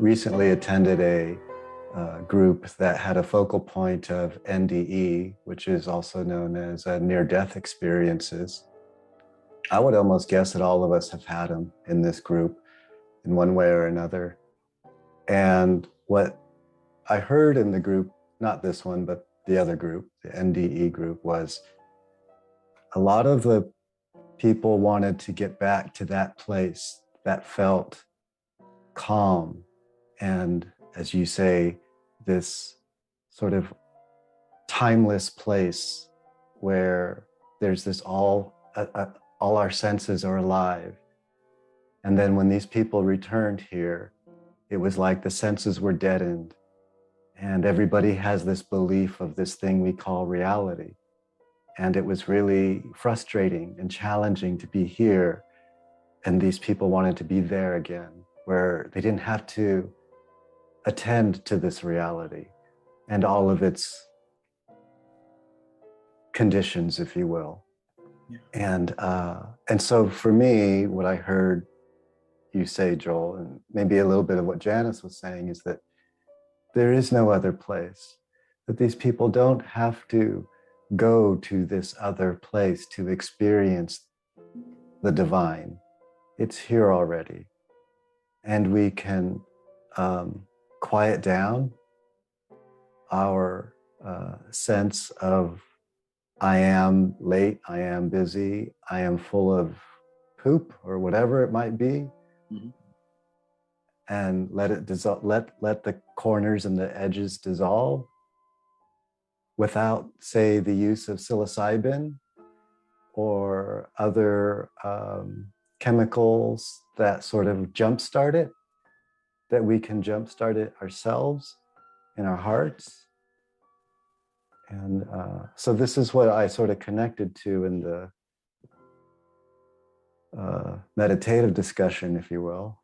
recently attended a group that had a focal point of NDE, which is also known as near-death experiences. I would almost guess that all of us have had them in this group in one way or another. And what I heard in the group, not this one, but the other group, the NDE group, was a lot of the people wanted to get back to that place that felt calm and, as you say, this sort of timeless place where there's this all our senses are alive. And then when these people returned here, it was like the senses were deadened, and everybody has this belief of this thing we call reality. And it was really frustrating and challenging to be here, and these people wanted to be there again, where they didn't have to attend to this reality and all of its conditions, if you will. Yeah. And so for me, what I heard you say, Joel, and maybe a little bit of what Janice was saying, is that there is no other place, that these people don't have to go to this other place to experience the divine. It's here already. And we can quiet down our sense of I am late, I am busy, I am full of poop, or whatever it might be. Mm-hmm. And let it dissolve, let the corners and the edges dissolve without, say, the use of psilocybin or other chemicals that sort of jumpstart it, that we can jumpstart it ourselves in our hearts. And so this is what I sort of connected to in the meditative discussion, if you will.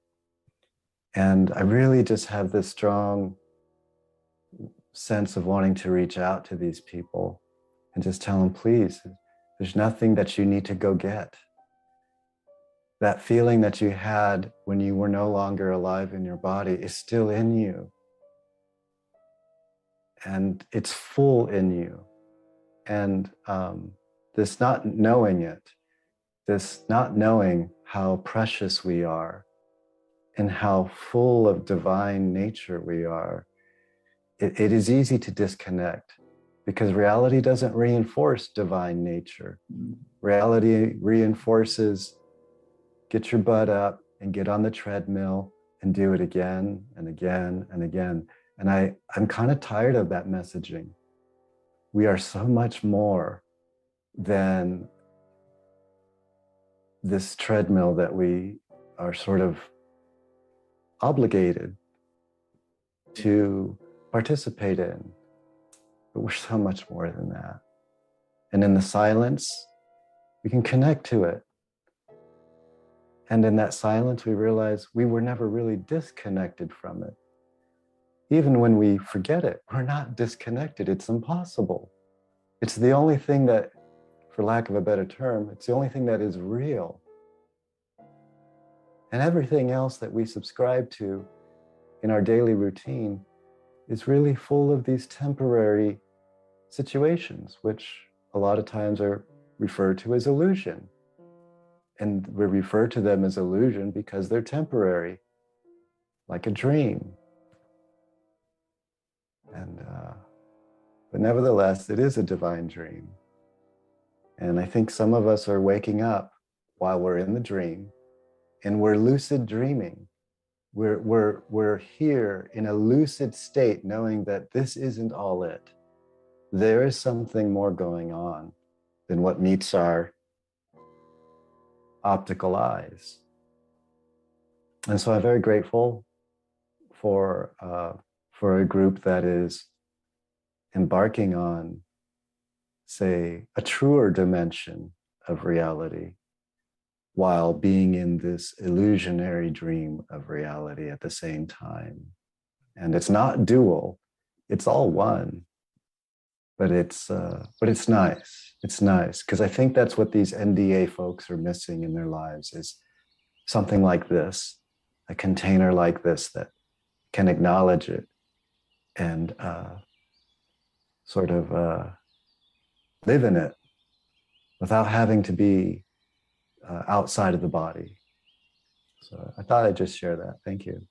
And I really just have this strong sense of wanting to reach out to these people and just tell them, please, there's nothing that you need to go get. That feeling that you had when you were no longer alive in your body is still in you. And it's full in you. And this not knowing it, this not knowing how precious we are and how full of divine nature we are, it is easy to disconnect, because reality doesn't reinforce divine nature. Reality reinforces get your butt up and get on the treadmill and do it again and again and again. And I'm kind of tired of that messaging. We are so much more than this treadmill that we are sort of obligated to participate in. But we're so much more than that. And in the silence, we can connect to it. And in that silence, we realize we were never really disconnected from it. Even when we forget it, we're not disconnected. It's impossible. It's the only thing that, for lack of a better term, it's the only thing that is real. And everything else that we subscribe to in our daily routine is really full of these temporary situations, which a lot of times are referred to as illusion. And we refer to them as illusion because they're temporary, like a dream. And but nevertheless, it is a divine dream. And I think some of us are waking up while we're in the dream, and we're lucid dreaming. We're here in a lucid state, knowing that this isn't all it. There is something more going on than what meets our optical eyes. And so I'm very grateful for a group that is embarking on, say, a truer dimension of reality, while being in this illusionary dream of reality at the same time. And it's not dual, it's all one. But it's nice. It's nice, because I think that's what these NDA folks are missing in their lives, is something like this, a container like this that can acknowledge it and sort of live in it without having to be outside of the body. So I thought I'd just share that. Thank you.